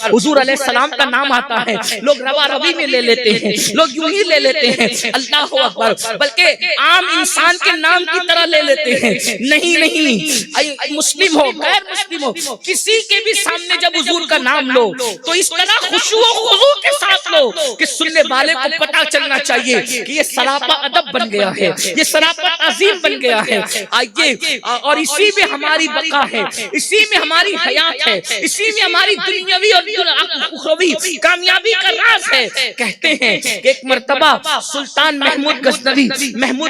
حضور علیہ السلام کا نام آتا ہے لوگ روا روی میں لے لیتے ہیں، لوگ یوں ہی لے لیتے ہیں اللہ اکبر، بلکہ عام انسان کے نام کی طرح لے لیتے ہیں۔ نہیں، مسلم ہو غیر مسلم ہو کسی کے بھی سامنے جب حضور کا نام لو تو اس طرح خشوع و خضوع کے ساتھ لو کہ سننے والے کو پتہ چلنا چاہیے کہ یہ سراپا ادب بن گیا ہے، یہ سراپا تعظیم بن گیا ہے۔ آئیے، اور اسی میں ہماری بقا ہے، اسی میں ہماری حیات ہے، اسی میں ہماری دنیاوی اور اخروی کامیابی کا راز ہے۔ کہتے ہیں کہ ایک مرتبہ سلطان محمود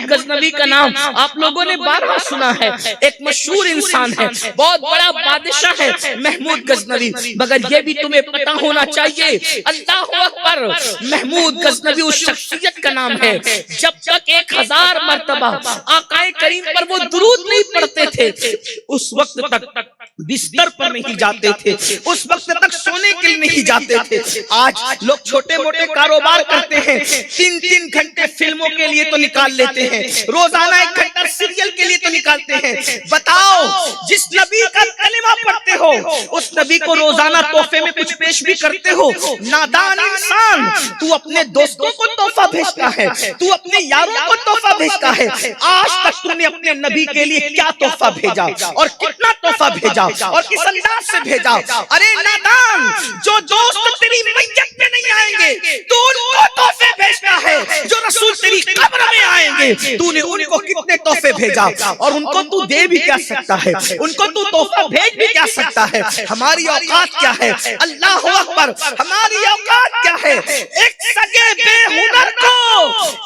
غزنوی کا نام آپ لوگوں نے بارہا سنا ہے، ایک مشہور انسان ہے، بہت بڑا بادشاہ ہے محمود غزنوی، مگر یہ بھی تمہیں پتہ ہونا چاہیے اللہ اکبر محمود غزنوی اس شخصیت کا نام ہے جب تک 1000 مرتبہ آقائے کریم پر وہ درود نہیں پڑھتے تھے اس وقت تک بستر پر نہیں جاتے تھے، اس وقت تک سونے کے لیے نہیں جاتے تھے۔ آج لوگ چھوٹے موٹے کاروبار کرتے ہیں، 3 گھنٹے فلموں کے لیے تو نکال لیتے ہیں، روزانہ 1 گھنٹہ سیریل کے لیے تو نکالتے ہیں۔ بتاؤ جس نبی کا کلمہ پڑھتے ہو اس نبی کو روزانہ تحفے میں کچھ پیش بھی کرتے ہو؟ نادان انسان، تو اپنے دوستوں کو تحفہ بھیجتا ہے، تو اپنے یاروں کو تحفہ بھیجتا ہے، آج تک تم نے اپنے نبی کے لیے کیا تحفہ بھیجا اور کتنا تحفہ بھیجا اور کس انداز سے بھیجا؟ ارے نادان، جو دوست تیری میت میں نہیں آئیں گے تو ان کو تحفے بھیجتا ہے، جو رسول تیری قبر میں آئیں گے تو نے ان کو کتنے تحفے بھیجا اور ان کو تو دے بھی کیا سکتا ہے، ان کو تو تحفہ بھیج بھی کیا سکتا ہے؟ ہماری اوقات کیا ہے؟ اللہ اکبر، ہماری اوقات کیا ہے؟ ایک سگے بے ہنر کو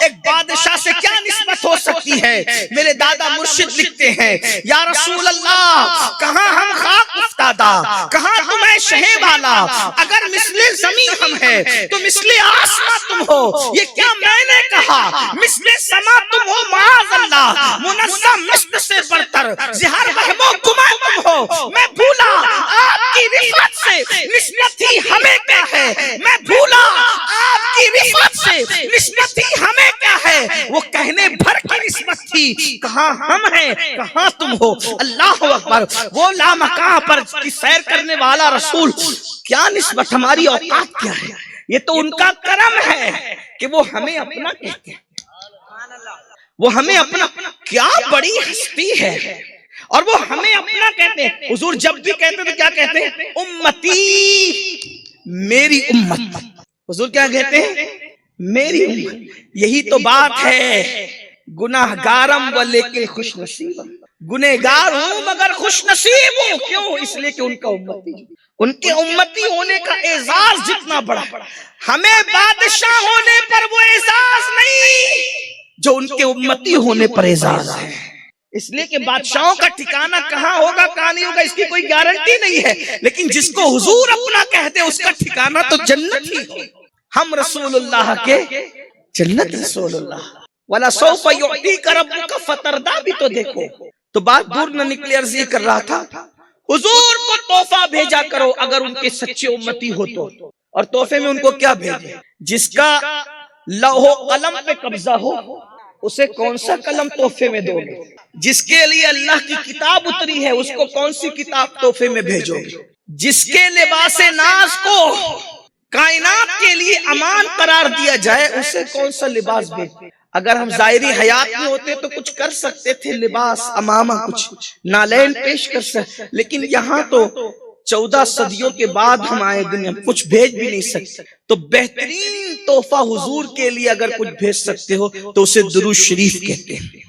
ایک بادشاہ سے کیا نسبت ہو سکتی ہے؟ میرے دادا مرشد لکھتے ہیں یا رسول اللہ کہاں ہم خاک افتادہ، کہاں تمہیں شہ والا، اگر مثل زمین ہم ہے تو مثل آسمان تم ہو، یہ کیا میں نے کہا؟ مثل سما تم ہو معاذ اللہ، منزہ مثل سے برتر، زہر وہم و گمہ تم ہو۔ میں بھولا آپ کی رفعت سے نسبت ہی ہمیں کیا ہے، میں بھولا آپ کی رفعت سے نسبت ہی ہمیں کیا ہے، وہ کہنے بھر کی نسبت تھی، کہاں ہم ہیں کہاں تم ہو۔ اللہ اکبر، وہ لامکاں پر کی سیر کرنے والا رسول، کیا نسبت، ہماری اوقات کیا ہے؟ یہ تو ان کا کرم ہے کہ وہ ہمیں اپنا کہتے ہیں، وہ ہمیں اپنا، کیا بڑی ہستی ہے اور وہ ہمیں اپنا کہتے ہیں۔ حضور جب بھی کہتے تو کیا کہتے ہیں؟ امتی، میری امت۔ حضور کیا کہتے ہیں؟ میری امت۔ یہی تو بات ہے، گناہگارم و لیکن خوش نصیب، گنہگار ہوں مگر خوش نصیب ہوں۔ کیوں؟ اس لیے کہ ان کا امتی، ان کے امتی ہونے کا اعزاز جتنا بڑا، ہمیں بادشاہ ہونے پر وہ اعزاز نہیں جو ان کے امتی ہونے پر اعزاز ہے۔ اس لیے کہ بادشاہوں کا ٹھکانہ کہاں ہوگا کہاں نہیں ہوگا اس کی کوئی گارنٹی نہیں ہے، لیکن جس کو حضور اپنا کہتے اس کا ٹھکانہ تو جنت ہی ہو۔ ہم رسول اللہ کے، جنت رسول اللہ، وَلَسَوْفَ يُعْطِيكَ رَبُّكَ فَتَرْضَىٰ بھی تو دیکھو۔ تو بات دور نہ نکلی، عرض یہ کر رہا تھا حضور کو تحفہ بھیجا کرو اگر ان کے سچے امتی ہو تو، اور تحفے میں ان کو کیا بھیجے؟ جس کا لوح و قلم پہ قبضہ ہو اسے کون سا قلم تحفے میں دو گے؟ جس کے لیے اللہ کی کتاب اتری ہے اس کو کون سی کتاب تحفے میں بھیجو گے؟ جس کے لباس ناز کو کائنات کے لیے امان قرار دیا جائے اسے کون سا لباس بھیجے؟ اگر ہم ظاہری حیات میں ہوتے تو کچھ کر سکتے تھے، لباس، امامہ، کچھ نالین پیش کر سکتے، لیکن یہاں تو 14 صدیوں کے بعد ہم آئے دنیا میں، کچھ بھیج بھی نہیں سکتے۔ تو بہترین تحفہ حضور کے لیے اگر کچھ بھیج سکتے ہو تو اسے درود شریف کہتے ہیں،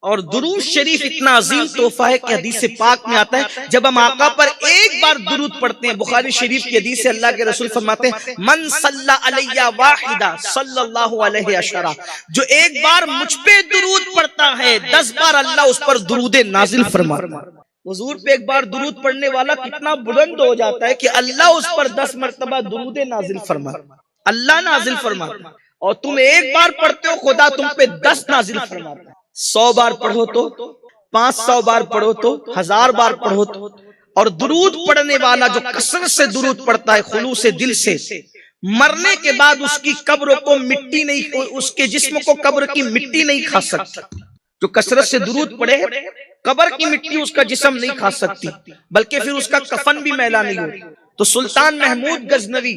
اور درود شریف اتنا عظیم تحفہ ہے کہ حدیث پاک میں آتا ہے جب ہم آقا پر ایک بار درود پڑھتے ہیں، بخاری شریف کی حدیث سے اللہ کے رسول فرماتے ہیں من صلی علی واحدہ صلی اللہ علیہ عشرہ، جو ایک بار مجھ پہ درود پڑھتا ہے 10 بار اللہ اس پر درود نازل فرماتا ہے۔ حضور پہ ایک بار درود پڑھنے والا کتنا بلند ہو جاتا ہے کہ اللہ اس پر 10 مرتبہ درود نازل فرماتا، اللہ نازل فرماتا، اور تم ایک بار پڑھتے ہو خدا تم پہ 10 نازل فرماتا۔ 100 بار پڑھو تو، 500 بار پڑھو تو، 1000 بار پڑھو تو، اور درود پڑھنے والا جو کثرت سے درود پڑھتا ہے خلوص دل سے، مرنے کے بعد اس کی قبر کو مٹی نہیں، اس کے جسم کو قبر کی مٹی نہیں کھا سکتی۔ جو کثرت سے درود پڑھے قبر کی مٹی اس کا جسم نہیں کھا سکتی، بلکہ پھر اس کا کفن بھی میلا نہیں ہوگا۔ تو سلطان محمود غزنوی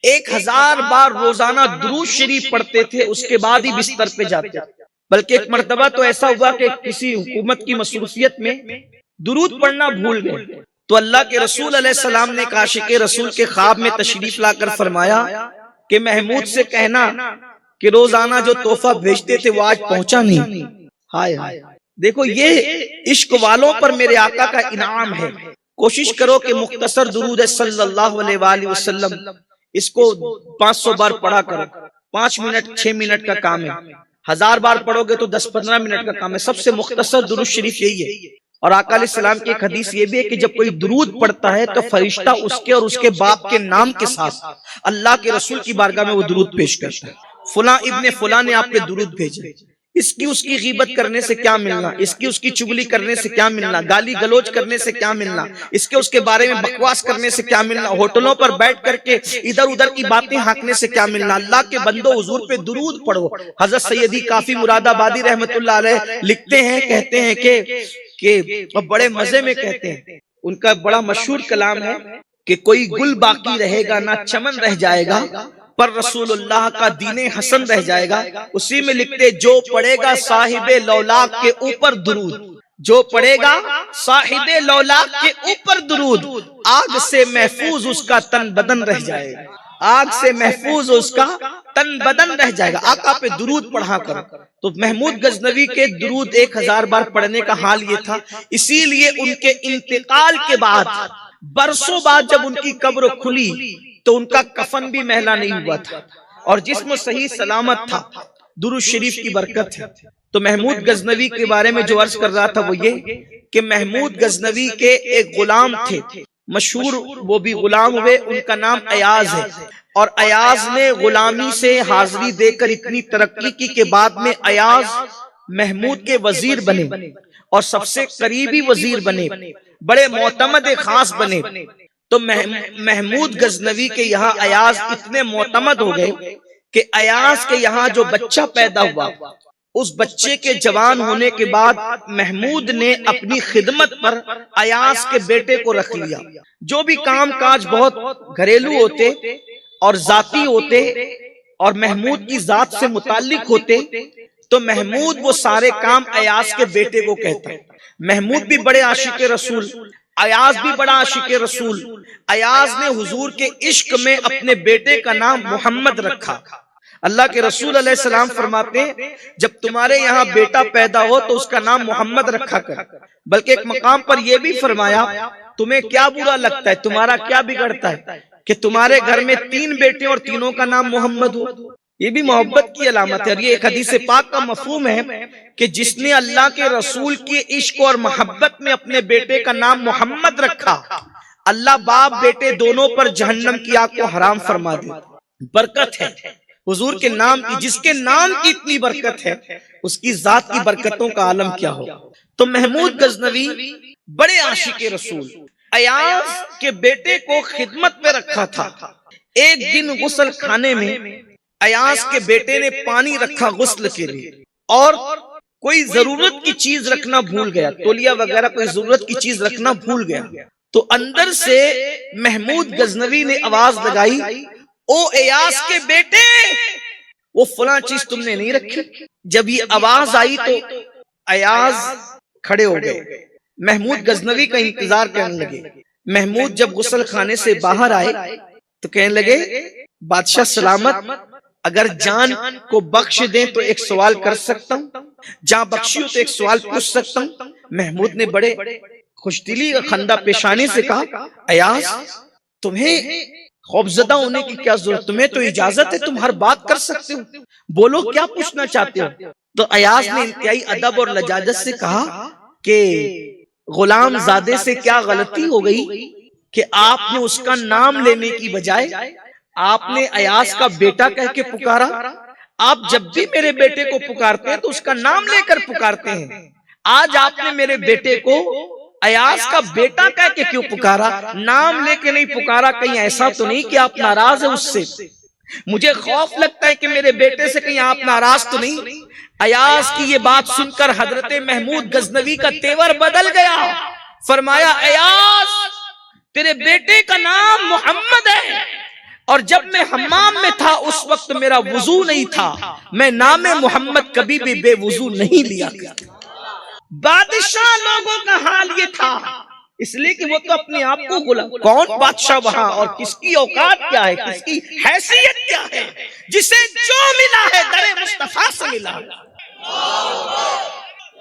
1000 بار روزانہ درود شریف پڑھتے تھے، اس کے بعد ہی بستر پہ جاتے تھے۔ بلکہ ایک مرتبہ تو ایسا ہوا کہ کسی حکومت کی مصروفیت میں درود پڑھنا بھول گئے، تو اللہ کے رسول علیہ السلام نے عاشق رسول کے خواب میں تشریف لا کر فرمایا کہ محمود سے کہنا کہ روزانہ جو تحفہ بھیجتے تھے وہ آج پہنچا نہیں۔ ہائے ہائے، دیکھو یہ عشق والوں پر میرے آقا کا انعام ہے۔ کوشش کرو کہ مختصر درود صلی اللہ علیہ وآلہ وسلم اس کو 500 بار پڑھا کرو، 5 منٹ 6 منٹ کا کام ہے، 1000 بار پڑھو گے تو 10-15 منٹ کا کام ہے۔ سب سے مختصر درود شریف یہی ہے۔ اور آقا علیہ السلام کی ایک حدیث یہ بھی ہے کہ جب کوئی درود پڑھتا ہے تو فرشتہ اس کے اور اس کے باپ کے نام کے ساتھ اللہ کے رسول کی بارگاہ میں وہ درود پیش کرتا ہے، فلاں ابن فلاں نے آپ پہ درود بھیجا۔ اس کی اس کی غیبت کرنے سے کیا ملنا، اس کی اس کی چگلی کرنے سے کیا ملنا، گالی گلوچ کرنے سے کیا ملنا، اس کے بارے میں بکواس کرنے سے کیا ملنا، ہوٹلوں پر بیٹھ کر کے ادھر ادھر کی باتیں ہانکنے سے کیا ملنا۔ اللہ کے بندو حضور پہ درود پڑھو۔ حضرت سیدی کافی مراد آبادی رحمت اللہ علیہ لکھتے ہیں، کہتے ہیں کہ بڑے مزے میں کہتے ہیں، ان کا بڑا مشہور کلام ہے کہ کوئی گل باقی رہے گا نہ چمن رہ جائے گا، پر رسول اللہ کا دین حسن رہ جائے گا۔ اسی میں لکھتے جو پڑھے گا صاحب لولاک کے اوپر درود، جو پڑھے گا صاحب لولاک کے اوپر درود، آگ سے محفوظ اس کا تن بدن رہ جائے گا، آگ سے محفوظ اس کا تن بدن رہ جائے گا۔ آقا پہ درود پڑھا کرو۔ تو محمود غزنوی کے درود 1000 بار پڑھنے کا حال یہ تھا، اسی لیے ان کے انتقال کے بعد برسوں بعد جب ان کی قبر کھلی تو ان کا کفن بھی میلا نہیں ہوا تھا اور جسم صحیح سلامت تھا۔ درود شریف کی برکت ہے۔ تو محمود غزنوی کے بارے میں جو عرض کر رہا تھا وہ یہ کہ محمود غزنوی کے ایک غلام تھے، مشہور وہ بھی غلام ہوئے، ان کا نام ایاز ہے، اور ایاز نے غلامی سے حاضری دے کر اتنی ترقی کی کہ بعد میں ایاز محمود کے وزیر بنے اور سب سے قریبی وزیر بنے، بڑے معتمد خاص بنے۔ تو محمود غزنوی کے یہاں ایاز اتنے معتمد ہو گئے کہ ایاز کے یہاں جو بچہ پیدا ہوا، اس بچے کے جوان ہونے کے بعد محمود نے اپنی خدمت پر ایاز کے بیٹے کو رکھ لیا۔ جو بھی کام کاج بہت گھریلو ہوتے اور ذاتی ہوتے اور محمود کی ذات سے متعلق ہوتے تو محمود وہ سارے کام ایاز کے بیٹے کو کہتا۔ محمود بھی بڑے عاشق رسول، ایاز بھی بڑا عاشق رسول۔ ایاز نے حضور کے عشق میں اپنے بیٹے کا نام محمد رکھا۔ اللہ کے رسول علیہ السلام فرماتے ہیں جب تمہارے یہاں بیٹا پیدا ہو تو اس کا نام محمد رکھا کر۔ بلکہ ایک مقام پر یہ بھی فرمایا تمہیں کیا برا لگتا ہے، تمہارا کیا بگڑتا ہے کہ تمہارے گھر میں 3 بیٹے اور تینوں کا نام محمد ہو۔ یہ بھی محبت کی علامت ہے، اور یہ ایک حدیث پاک کا مفہوم ہے کہ جس نے اللہ کے رسول کی عشق اور محبت میں اپنے بیٹے کا نام محمد رکھا، اللہ باپ بیٹے دونوں پر جہنم کی آگ کو حرام فرما دے۔ برکت ہے حضور کے نام کی، جس کے نام کی اتنی برکت ہے اس کی ذات کی برکتوں کا عالم کیا ہو۔ تو محمود غزنوی بڑے عاشق رسول، ایاز کے بیٹے کو خدمت میں رکھا تھا۔ ایک دن غسل خانے میں ایاز کے بیٹے نے پانی رکھا غسل کے لیے، اور کوئی ضرورت کی چیز رکھنا بھول گیا، تولیہ وغیرہ کوئی ضرورت کی چیز رکھنا بھول گیا۔ تو اندر سے محمود غزنوی نے آواز لگائی، او ایاز کے بیٹے، وہ فلاں چیز تم نے نہیں رکھی۔ جب یہ آواز آئی تو ایاز کھڑے ہو گئے، محمود غزنوی کا انتظار کرنے لگے۔ محمود جب غسل خانے سے باہر آئے تو کہنے لگے بادشاہ سلامت، اگر جان کو بخش دیں تو ایک سوال کر سکتا ہوں، جان بخشی ہو تو ایک سوال پوچھ سکتا ہوں۔ محمود نے بڑے خوشدلی خندہ پیشانی سے کہا، ایاز تمہیں خوفزدہ ہونے کی کیا ضرورت، تمہیں تو اجازت ہے، تم ہر بات کر سکتے ہو، بولو کیا پوچھنا چاہتے ہو۔ تو ایاز نے انتہائی ادب اور لجاجت سے کہا کہ غلام زادے سے کیا غلطی ہو گئی کہ آپ نے اس کا نام لینے کی بجائے آپ نے ایاز کا بیٹا کہہ کے پکارا۔ آپ جب بھی میرے بیٹے کو پکارتے ہیں تو اس کا نام لے کر پکارتے ہیں، آج آپ نے میرے بیٹے کو ایاز کا بیٹا کہہ کے کیوں پکارا، نام لے کے نہیں پکارا؟ کہیں ایسا تو نہیں کہ آپ ناراض ہیں اس سے؟ مجھے خوف لگتا ہے کہ میرے بیٹے سے کہیں آپ ناراض تو نہیں۔ ایاز کی یہ بات سن کر حضرت محمود غزنوی کا تیور بدل گیا، فرمایا ایاز تیرے بیٹے کا نام محمد ہے، اور جب میں حمام میں تھا اس وقت میرا وضو نہیں تھا، میں نام محمد کبھی بھی بے وضو نہیں لیا کرتا۔ بادشاہ لوگوں کا حال یہ تھا، اس لیے کہ وہ تو اپنے آپ کو غلام، کون بادشاہ وہاں اور کس کی اوقات کیا ہے، کس کی حیثیت کیا ہے، جسے جو ملا ہے در مصطفیٰ سے ملا۔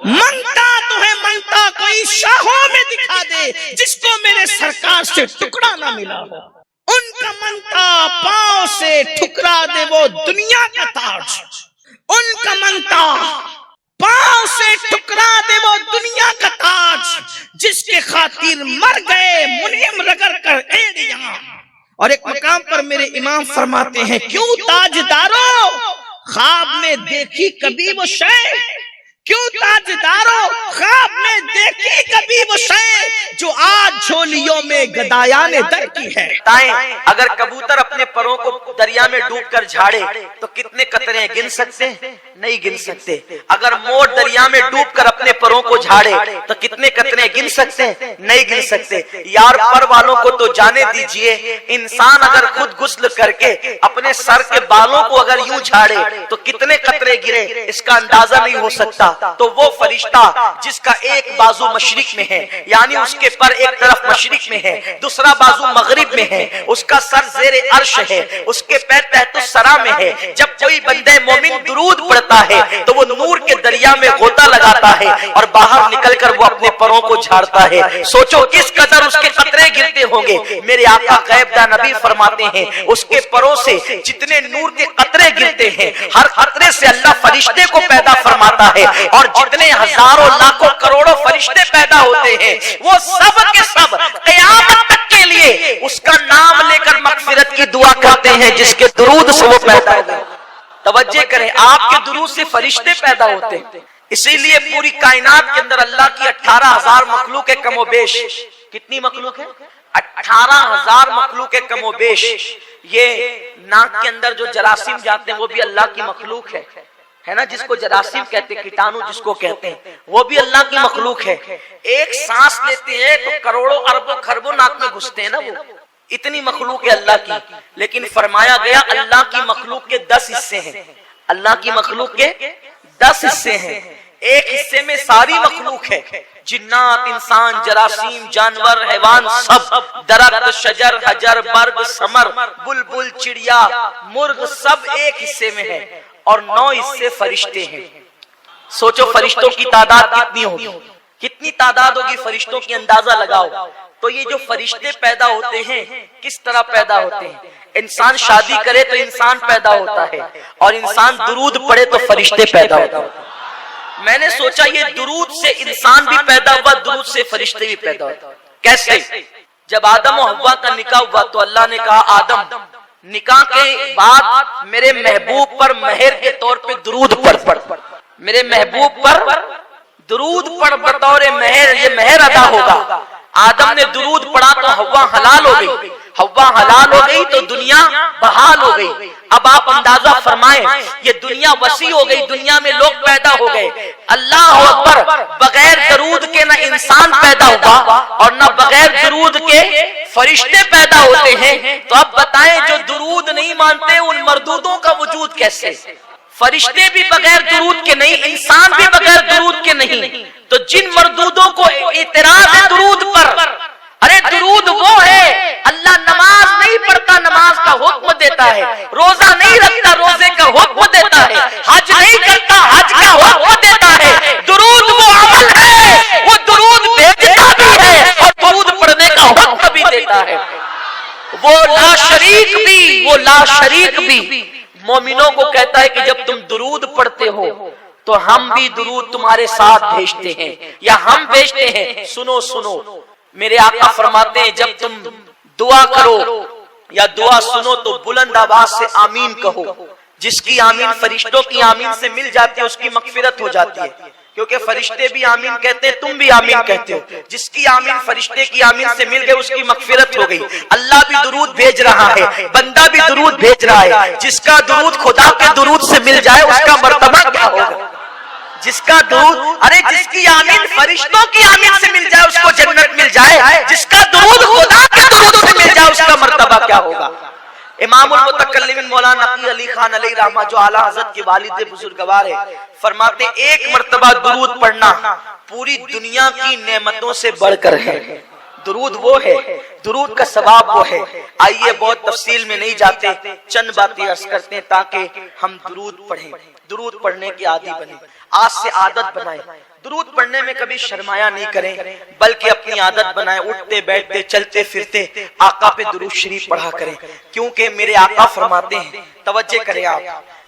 منگتا تو ہے منگتا کوئی شاہوں میں دکھا دے، جس کو میرے سرکار سے ٹکڑا نہ ملا ہو۔ ان کا منگتا پاؤں سے ٹھکرا دے وہ دنیا کا تاج، ان کا منگتا پاؤں سے ٹکرا دے وہ دنیا کا تاج، جس کے خاطر مر گئے منعم رگڑ کر ایڑیاں۔ اور ایک مقام پر میرے امام فرماتے ہیں، کیوں تاجدارو خواب میں دیکھی کبھی وہ شے، کیوں تاجدارو خواب میں دیکھی کبھی وہ شے، جو آج جھولیوں میں گدایان در کی ہے۔ اگر کبوتر اپنے پروں کو دریا میں ڈوب کر جھاڑے تو کتنے قطرے گن سکتے ہیں؟ نہیں گن سکتے۔ اگر مور دریا میں ڈوب کر اپنے پروں کو جھاڑے تو کتنے قطرے گن سکتے ہیں؟ نہیں گن سکتے۔ یار پر والوں کو تو جانے دیجئے، انسان اگر خود غسل کر کے اپنے سر کے بالوں کو اگر یوں جھاڑے تو کتنے قطرے گرے اس کا اندازہ نہیں ہو سکتا۔ تو وہ فرشتہ جس کا ایک بازو مشرق میں ہے، یعنی اس کے پر ایک طرف مشرق میں ہے، دوسرا بازو مغرب میں ہے، اس کا سر زیر عرش ہے، اس کے پیر تحت الثری میں ہے، جب کوئی بندے مومن درود پڑھتا ہے تو وہ نور کے دریا میں غوطہ لگاتا ہے اور باہر نکل کر وہ اپنے پروں کو جھاڑتا ہے۔ سوچو کس قدر اس کے قطرے گرتے ہوں گے۔ میرے آقا غیب داں نبی فرماتے ہیں اس کے پروں سے جتنے نور کے قطرے گرتے ہیں، ہر قطرے سے اللہ فرشتے کو پیدا فرماتا ہے، اور جتنے ہزاروں لاکھوں کروڑوں فرشتے پیدا ہوتے ہیں وہ سب کے سب قیامت تک کے لیے اس کا نام لے کر مغفرت کی دعا کرتے ہیں جس کے درود سے وہ پیدا ہوتے ہیں۔ توجہ کریں، آپ کے درود سے فرشتے پیدا ہوتے ہیں۔ اسی لیے پوری کائنات کے اندر اللہ کی 18,000 مخلوق ہے کم و بیش۔ کتنی مخلوق ہے؟ 18,000 مخلوق ہے کم و بیش۔ یہ ناک کے اندر جو جراثیم جاتے ہیں وہ بھی اللہ کی مخلوق ہے نا، جس کو جراثیم کہتے ہیں، کیٹانو جس کو کہتے ہیں، وہ بھی اللہ کی مخلوق ہے۔ ایک سانس لیتے ہیں تو کروڑوں اربوں خربوں ناک میں گھستے ہیں نا، وہ اتنی مخلوق ہے اللہ کی۔ لیکن فرمایا گیا اللہ کی مخلوق کے 10 حصے ہیں، اللہ کی مخلوق کے 10 حصے ہیں۔ ایک حصے میں ساری مخلوق ہے، جنات، انسان، جراثیم، جانور، حیوان، سب، درخت، شجر، حجر، برگ، ثمر، بلبل، چڑیا، مرغ، سب ایک حصے میں ہے، اور 9 حصے فرشتے ہیں۔ سوچو فرشتوں کی تعداد کتنی ہوگی، کتنی تعداد ہوگی فرشتوں کی، اندازہ لگاؤ۔ تو یہ جو فرشتے پیدا ہوتے ہیں کس طرح پیدا ہوتے ہیں؟ انسان شادی کرے تو انسان پیدا ہوتا ہے، اور انسان درود پڑھے تو فرشتے پیدا ہوتے ہیں۔ میں نے سوچا یہ درود سے انسان بھی پیدا ہوا، درود سے فرشتے بھی پیدا ہوتے۔ کیسے؟ جب آدم و حوا کا نکاح ہوا تو اللہ نے کہا آدم نکاح کے بعد میرے محبوب پر مہر کے طور پہ درود پڑھ، میرے محبوب پر درود پڑھ بطور مہر، یہ مہر ادا ہوگا۔ آدم نے درود پڑھا تو حوا حلال ہو گئی، حوا حلال ہو گئی تو دنیا بحال ہو گئی۔ اب آپ اندازہ فرمائیں یہ دنیا وسیع ہو گئی، دنیا میں لوگ پیدا ہو گئے۔ اللہ اکبر، بغیر درود کے نہ انسان پیدا ہوگا اور نہ بغیر درود کے فرشتے پیدا ہوتے ہیں۔ تو اب بتائیں جو درود نہیں مانتے ان مردودوں کا وجود کیسے؟ فرشتے بھی بغیر درود کے نہیں، انسان بھی بغیر درود کے نہیں، تو جن مردودوں کو اعتراض ہے درود پر، ارے درود وہ ہے اللہ نماز نہیں پڑھتا نماز کا حکم دیتا ہے، روزہ نہیں رکھتا روزے کا حکم دیتا ہے، حج نہیں کرتا حج کا حکم دیتا ہے۔ درود وہ عمل ہے، وہ درود بھیجتا بھی ہے اور درود پڑھنے کا حکم بھی دیتا ہے۔ وہ لا شریک بھی، وہ لا شریک بھی مومنوں کو کہتا ہے کہ جب تم درود پڑھتے ہو تو ہم بھی درود تمہارے ساتھ بھیجتے ہیں یا ہم بھیجتے ہیں۔ سنو سنو، میرے آقا فرماتے ہیں جب تم دعا کرو یا دعا سنو تو بلند آواز سے آمین کہو، جس کی آمین فرشتوں کی آمین سے مل جاتی ہے اس کی مغفرت ہو جاتی ہے، کیونکہ فرشتے بھی آمین کہتے ہیں، تم بھی آمین کہتے ہو۔ جس کی آمین فرشتے کی آمین سے مل گئے اس کی مغفرت ہو گئی۔ اللہ بھی درود بھیج رہا ہے، بندہ بھی درود بھیج رہا ہے۔ جس کا درود خدا کے درود سے مل جائے اس کا مرتبہ کیا ہوگا؟ جس کا درود، ارے جس کی آمین فرشتوں کی آمین سے مل جائے اس کو جنت مل جائے، جس کا درود خدا کے درود سے مل جائے اس کا مرتبہ کیا ہوگا؟ امام المتکلمین مولانا نقی علی خان علیہ رحمہ جو اعلیٰ حضرت کے والد بزرگوار ہے، فرماتے ہیں ایک مرتبہ درود پڑھنا پوری دنیا کی نعمتوں سے بڑھ کر ہے۔ درود وہ ہے، درود کا ثواب وہ ہے۔ آئیے بہت تفصیل میں نہیں جاتے، چند باتیں عرض کرتے ہیں تاکہ ہم درود پڑھیں، درود پڑھنے کے عادی بنیں، آج سے عادت بنائیں۔ درود پڑھنے میں کبھی شرمایا نہیں کریں بلکہ اپنی عادت بنائیں، اٹھتے بیٹھتے چلتے پھرتے آقا پہ درود شریف پڑھا کریں، کیونکہ میرے آقا فرماتے ہیں، توجہ کریں آپ،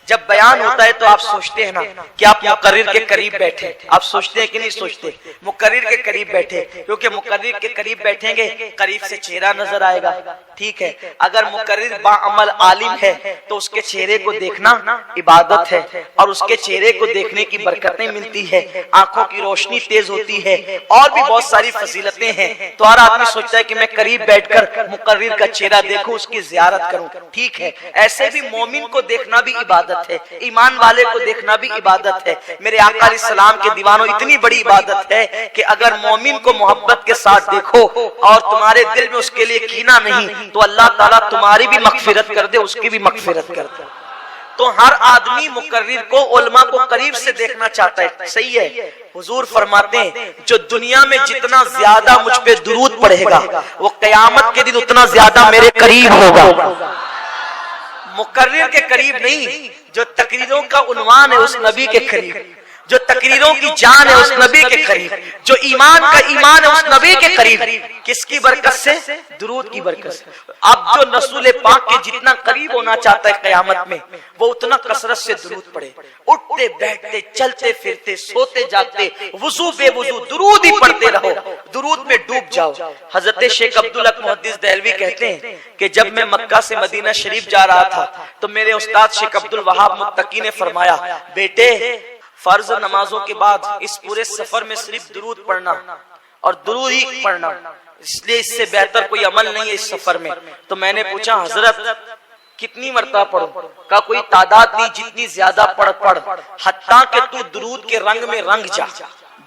جب بیان ہوتا ہے تو آپ سوچتے ہیں نا کہ آپ مقرر کے قریب بیٹھے، آپ سوچتے ہیں کہ نہیں سوچتے؟ مقرر کے قریب بیٹھے، کیونکہ مقرر کے قریب بیٹھیں گے قریب سے چہرہ نظر آئے گا، ٹھیک ہے؟ اگر مقرر باعمل عالم ہے تو اس کے چہرے کو دیکھنا عبادت ہے، اور اس کے چہرے کو دیکھنے کی برکتیں ملتی ہے، آنکھوں کی روشنی تیز ہوتی ہے، اور بھی بہت ساری فضیلتیں ہیں۔ تو ہر آدمی سوچتا ہے کہ میں قریب بیٹھ کر مقرر کا چہرہ دیکھوں، اس کی زیارت کروں، ٹھیک ہے؟ ایسے بھی مومن کو دیکھنا بھی عبادت ہے، ایمان والے کو دیکھنا بھی عبادت ہے۔ میرے آقا علیہ السلام کے دیوانوں اتنی بڑی عبادت ہے کہ اگر مومن کو محبت کے ساتھ دیکھو اور تمہارے دل میں اس کے لیے کینہ نہیں تو اللہ تعالیٰ تمہاری بھی مغفرت کر دے، اس کی بھی مغفرت کر دے۔ تو ہر آدمی مقرر کو، علماء کو قریب سے دیکھنا چاہتا ہے، صحیح ہے؟ حضور فرماتے ہیں جو دنیا میں جتنا زیادہ مجھ پہ درود پڑھے گا وہ قیامت کے دن اتنا زیادہ میرے قریب ہوگا۔ مقرر کے قریب نہیں، جو تقریروں کا عنوان ہے اس نبی کے قریب، جو تقریروں کی جان ہے اس نبی کے قریب، جو ایمان کا ایمان ہے اس نبی کے قریب۔ کس کی برکت سے؟ درود کی برکت سے۔ اب جو رسول پاک کے جتنا قریب ہونا چاہتا ہے قیامت میں وہ اتنا کثرت سے درود پڑھے، اٹھتے بیٹھتے چلتے پھرتے سوتے جاگتے وضو بے وضو درود ہی پڑھتے رہو، درود میں ڈوب جاؤ۔ حضرت شیخ عبدالحق محدث دہلوی کہتے ہیں کہ جب میں مکہ سے مدینہ شریف جا رہا تھا تو میرے استاد شیخ عبدالوہاب متقی نے فرمایا، بیٹے فرض نمازوں کے بعد اس پورے سفر میں صرف درود پڑھنا اور درود ہی پڑھنا، اس لیے اس سے بہتر کوئی عمل نہیں ہے اس سفر میں۔ تو میں نے پوچھا حضرت کتنی مرتبہ پڑھوں؟ کا کوئی تعداد نہیں، جتنی زیادہ پڑھ، حتیٰ کہ تو درود کے رنگ میں رنگ جا،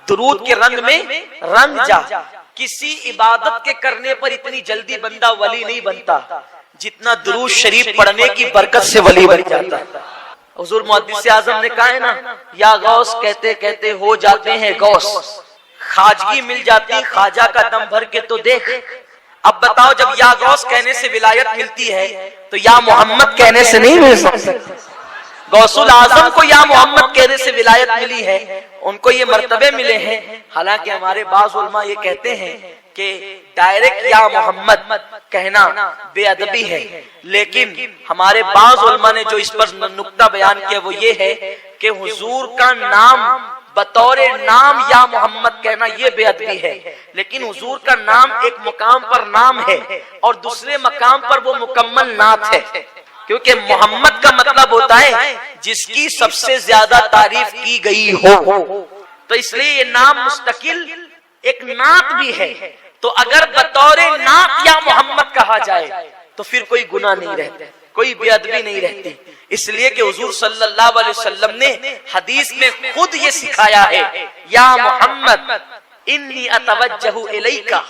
درود کے رنگ میں رنگ جا۔ کسی عبادت کے کرنے پر اتنی جلدی بندہ ولی نہیں بنتا جتنا درود شریف پڑھنے کی برکت سے ولی بن جاتا ہے۔ حضور محدث اعظم نے کہا ہے نا، یا غوث کہتے کہتے ہو جاتے ہیں غوث، خواجگی مل جاتی خواجہ کا دم بھر کے تو دیکھ۔ اب بتاؤ جب یا غوث کہنے سے ولایت ملتی ہے تو یا محمد کہنے سے نہیں مل سکتی۔ غوث الاعظم کو یا محمد کہنے سے ولایت ملی ہے، ان کو یہ مرتبے ملے ہیں۔ حالانکہ ہمارے بعض علماء یہ کہتے ہیں کہ ڈائریکٹ یا محمد کہنا بے ادبی ہے، لیکن ہمارے بعض علماء نے جو اس پر نقطہ بیان کیا وہ یہ ہے کہ حضور کا نام بطور نام یا محمد کہنا یہ بے ادبی ہے، لیکن حضور کا نام ایک مقام پر نام ہے اور دوسرے مقام پر وہ مکمل نعت ہے، کیونکہ محمد کا مطلب ہوتا ہے جس کی سب سے زیادہ تعریف کی گئی ہو، تو اس لیے یہ نام مستقل ایک نعت بھی ہے۔ تو اگر بطور نعت یا محمد کہا جائے تو پھر کوئی گناہ نہیں رہتا، کوئی بے ادبی نہیں رہتی، اس لیے کہ حضور صلی اللہ علیہ وسلم نے حدیث میں خود یہ سکھایا ہے، یا محمد انی اتوجہ الیکا،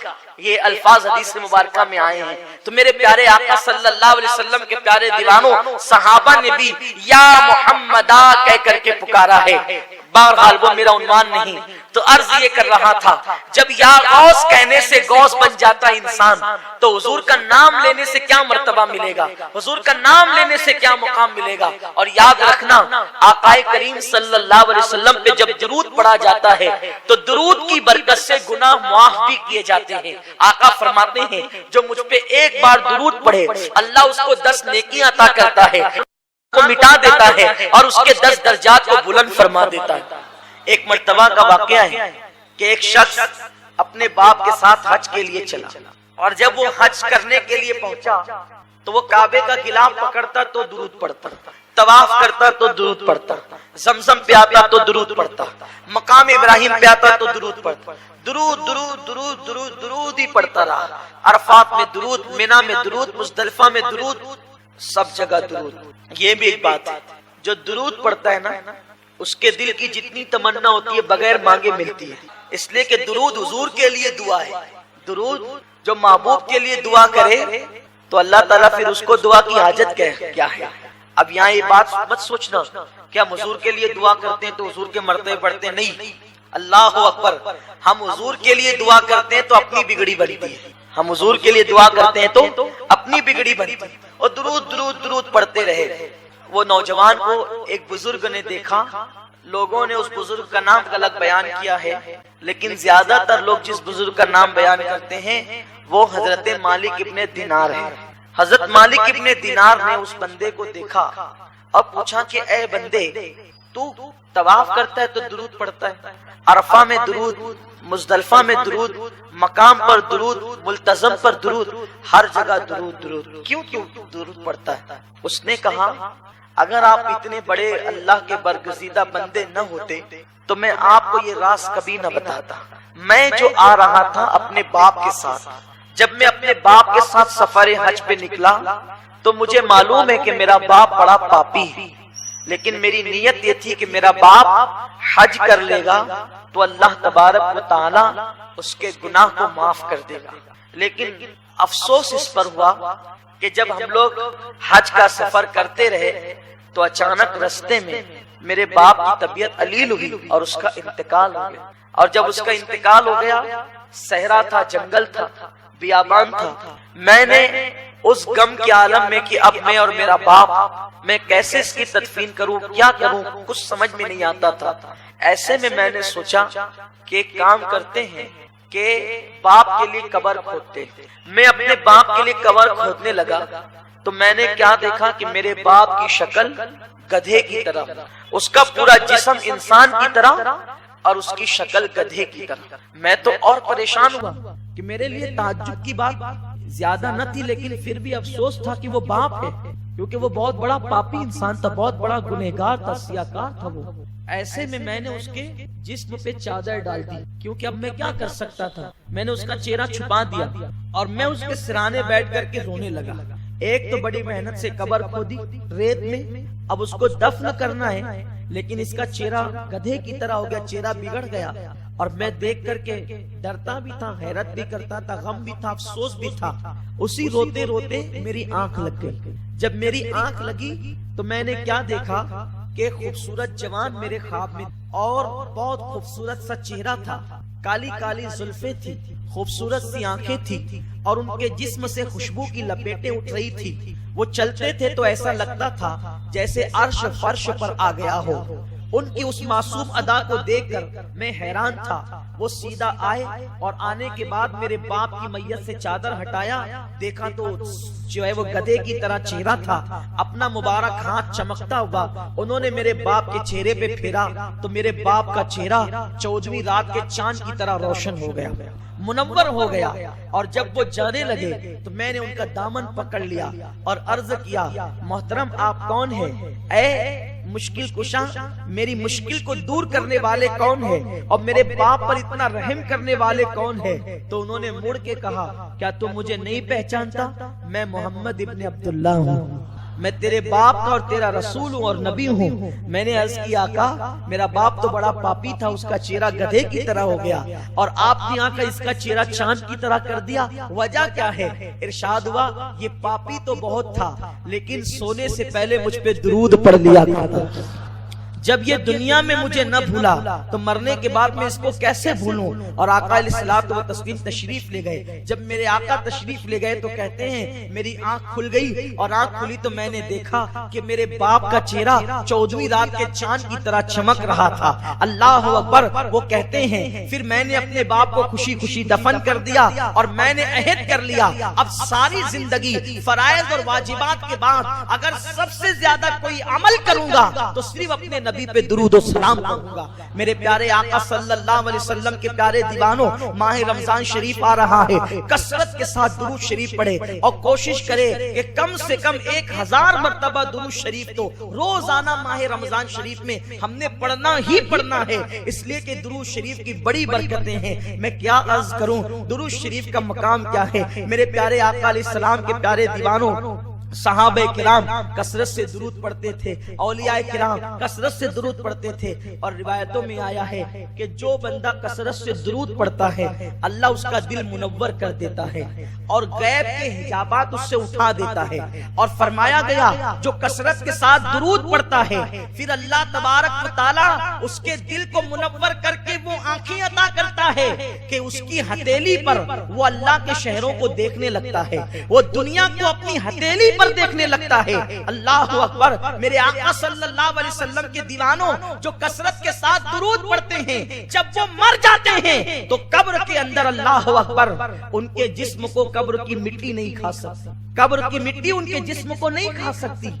یہ الفاظ حدیث مبارکہ میں آئے ہیں۔ تو میرے پیارے آقا صلی اللہ علیہ وسلم کے پیارے دیوانوں، صحابہ نے بھی یا محمدہ کہہ کر کے پکارا ہے۔ بہرحال وہ میرا عنوان نہیں، تو عرض یہ کر رہا تھا جب یا غوث کہنے سے غوث بن جاتا انسان تو حضور کا نام لینے سے کیا مرتبہ ملے گا، حضور کا نام لینے سے کیا مقام ملے گا۔ اور یاد رکھنا آقا کریم صلی اللہ علیہ وسلم پہ جب درود پڑھا جاتا ہے تو درود کی برکت سے گناہ معاف بھی کیے جاتے ہیں۔ آقا فرماتے ہیں جو مجھ پہ ایک بار درود پڑھے اللہ اس کو 10 نیکیاں عطا کرتا ہے، کو مٹا دیتا ہے اور اس کے 10 درجات کو بلند فرما دیتا ہے۔ ایک مرتبہ کا واقعہ ہے کہ ایک شخص اپنے باپ کے ساتھ حج کے لیے چلا، اور جب وہ حج کرنے کے لیے پہنچا تو وہ کعبے کا غلاف پکڑتا تو درود پڑھتا، طواف کرتا تو درود پڑھتا، زمزم پہ آتا تو درود پڑھتا، مقام ابراہیم پہ آتا تو درود پڑھتا، درود درود درود درود درود ہی پڑھتا رہا۔ عرفات میں درود، منی میں درود، مزدلفہ میں درود، سب جگہ درود۔ یہ بھی ایک بات ہے، جو درود پڑھتا ہے نا اس کے دل کی جتنی تمنا ہوتی ہے بغیر مانگے ملتی ہے. اس لیے کہ درود حضور کے لیے دعا ہے. درود جو محبوب کے لیے دعا کرے تو اللہ تعالیٰ پھر اس کو دعا کی حاجت کیا ہے. اب یہاں یہ بات مت سوچنا کہ ہم حضور کے لیے دعا کرتے ہیں تو حضور کے مرتبے پڑھتے ہیں. نہیں، اللہ اکبر. ہم حضور کے لیے دعا کرتے ہیں تو اپنی بگڑی بنتی ہے. ہم حضور کے لیے دعا کرتے ہیں تو اپنی بگڑی بنتی ہے. اور درود درود درود پڑھتے رہے. وہ نوجوان کو ایک بزرگ نے دیکھا. لوگوں نے اس بزرگ کا نام غلط بیان کیا ہے، لیکن زیادہ تر لوگ جس بزرگ کا نام بیان کرتے ہیں وہ حضرت مالک ابن دینار ہے. حضرت مالک ابن دینار نے اس بندے کو دیکھا اور پوچھا کہ اے بندے، تو طواف کرتا ہے تو درود پڑھتا ہے، عرفہ میں درود، مزدلفہ میں درود، مقام پر درود، ملتزم پر درود، ہر جگہ درود درود، کیوں درود پڑھتا ہے؟ اس نے کہا اگر آپ اتنے بڑے اللہ کے برگزیدہ بندے نہ ہوتے تو میں آپ کو یہ راز کبھی نہ بتاتا. میں جو آ رہا تھا اپنے باپ کے ساتھ، جب میں اپنے باپ کے ساتھ سفر حج پہ نکلا تو مجھے معلوم ہے کہ میرا باپ بڑا پاپی ہے، لیکن میری نیت یہ تھی کہ میرا باپ حج کر لے گا تو اللہ تبارک و تعالی اس کے گناہ کو معاف کر دے گا. لیکن افسوس اس پر ہوا کہ جب ہم لوگ حج کا سفر کرتے رہے تو اچانک رستے میں میرے باپ کی طبیعت علیل ہوئی اور اس کا انتقال ہو گیا. اور جب اس کا انتقال ہو گیا، صحرا تھا، جنگل تھا، بیابان تھا. میں نے اس غم کے عالم میں کہ اب میں اور میرا باپ، میں کیسے اس کی تدفین کروں، کیا کروں، کچھ سمجھ میں نہیں آتا تھا. ایسے میں نے سوچا کہ ایک کام کرتے ہیں کہ باپ کے لیے قبر کھودتے. میں اپنے باپ کے لیے قبر کھودنے لگا تو میں نے کیا دیکھا کہ میرے باپ کی شکل گدھے کی طرح، اس کا پورا جسم انسان کی طرح اور اس کی شکل گدھے کی طرح. میں تو اور پریشان ہوا کہ میرے لیے تعجب کی بات زیادہ نہ تھی، لیکن پھر بھی افسوس تھا کہ وہ باپ ہے، کیونکہ وہ بہت بڑا پاپی انسان تھا، بہت بڑا گنہگار تھا، سیاکار تھا وہ. ایسے میں نے اس کے جسم پہ چادر ڈال دی، کیونکہ اب میں کیا کر سکتا تھا. میں نے اس کا چہرہ چھپا دیا اور میں اس کے سرانے بیٹھ کر کے رونے لگا. ایک تو بڑی محنت سے قبر کھودی ریت میں، اب اس کو دفن کرنا ہے، لیکن اس کا چہرہ گدھے کی طرح ہو گیا، چہرہ بگڑ گیا. اور میں دیکھ کر کے ڈرتا بھی تھا، حیرت بھی کرتا تھا، غم بھی تھا، افسوس بھی تھا. اسی روتے روتے میری آنکھ لگ گئی. جب میری آنکھ لگی تو میں نے کیا دیکھا کہ خوبصورت جوان میرے خواب میں، اور بہت خوبصورت سا چہرہ تھا، کالی کالی زلفیں تھی، خوبصورت سی آنکھیں تھی، اور ان کے جسم سے خوشبو کی لپیٹیں اٹھ رہی تھی. وہ چلتے تھے تو ایسا لگتا تھا جیسے عرش فرش پر آ گیا ہو. ان کی اس معصوم ادا کو دیکھ کر میں حیران تھا. وہ سیدھا آئے اور آنے کے بعد میرے باپ کی میت سے چادر ہٹایا، دیکھا تو جو ہے وہ گدھے کی طرح چہرہ تھا، اپنا مبارک ہاتھ چمکتا ہوا انہوں نے میرے باپ کے چہرے پہ پھیرا تو میرے باپ کا چہرہ 14ویں رات کے چاند کی طرح روشن ہو گیا، منور ہو گیا. اور جب وہ جانے لگے تو میں نے ان کا دامن پکڑ لیا اور عرض کیا، محترم آپ کون ہیں؟ اے مشکل کشا، میری مشکل کو دور کرنے والے کون ہیں؟ اور میرے باپ پر اتنا رحم کرنے والے کون ہیں؟ تو انہوں نے مڑ کے کہا، کیا تم مجھے نہیں پہچانتا؟ میں محمد ابن عبداللہ ہوں، میں تیرے باپ کا اور تیرا رسول ہوں اور نبی ہوں. میں نے عرض کیا، آقا میرا باپ تو بڑا پاپی تھا، اس کا چہرہ گدھے کی طرح ہو گیا، اور آپ نے آ کر اس کا چہرہ چاند کی طرح کر دیا، وجہ کیا ہے؟ ارشاد ہوا، یہ پاپی تو بہت تھا لیکن سونے سے پہلے مجھ پہ درود پڑھ لیا تھا. جب یہ دنیا میں مجھے نہ بھولا تو مرنے کے بعد میں اس کو کیسے بھولوں؟ اور آقا علیہ الصلوۃ والتسلیم تشریف لے گئے. جب میرے آقا تشریف لے گئے تو کہتے ہیں میری آنکھ کھل گئی، اور آنکھ کھلی تو میں نے دیکھا کہ میرے باپ کا چہرہ 14ویں رات کے چاند کی طرح چمک رہا تھا. اللہ اکبر. وہ کہتے ہیں پھر میں نے اپنے باپ کو خوشی خوشی دفن کر دیا اور میں نے عہد کر لیا، اب ساری زندگی فرائض اور واجبات کے بعد اگر سب سے زیادہ کوئی عمل کروں گا تو صرف اپنے نبی پہ درود و سلام پڑھوں گا. میرے پیارے آقا صلی اللہ علیہ وسلم کے پیارے دیوانوں، ماہ رمضان شریف آ رہا ہے، کثرت کے ساتھ درود شریف پڑھے اور کوشش کرے کہ کم سے کم 1000 مرتبہ درود شریف تو روزانہ ماہ رمضان شریف میں ہم نے پڑھنا ہی پڑھنا ہے، اس لیے کہ درود شریف کی بڑی برکتیں ہیں. میں کیا عرض کروں، درود شریف کا مقام کیا ہے. میرے پیارے آقا علیہ السلام کے پیارے دیوانوں، صحابہ کرام کثرت سے درود پڑھتے تھے، اولیاء کرام کثرت سے درود پڑھتے تھے، اور روایتوں میں آیا ہے کہ جو بندہ کثرت سے درود پڑھتا ہے اللہ اس کا دل منور کر دیتا ہے اور غیب کے حجابات اس سے اٹھا دیتا ہے، اور فرمایا گیا جو کثرت کے ساتھ درود پڑھتا ہے پھر اللہ تبارک و تعالی اس کے دل کو منور کر کے وہ آنکھیں عطا کرتا ہے کہ اس کی ہتھیلی پر وہ اللہ کے شہروں کو دیکھنے لگتا ہے، وہ دنیا کو اپنی ہتھیلی پر دیکھنے لگتا ہے۔ اللہ اکبر، میرے آقا صلی اللہ علیہ وسلم کے دیوانوں جو کثرت کے ساتھ درود پڑھتے ہیں جب وہ مر جاتے ہیں تو قبر کے اندر اللہ اکبر ان کے جسم کو قبر کی مٹی نہیں کھا سکتی، قبر کی مٹی ان کے جسم کو نہیں کھا سکتی۔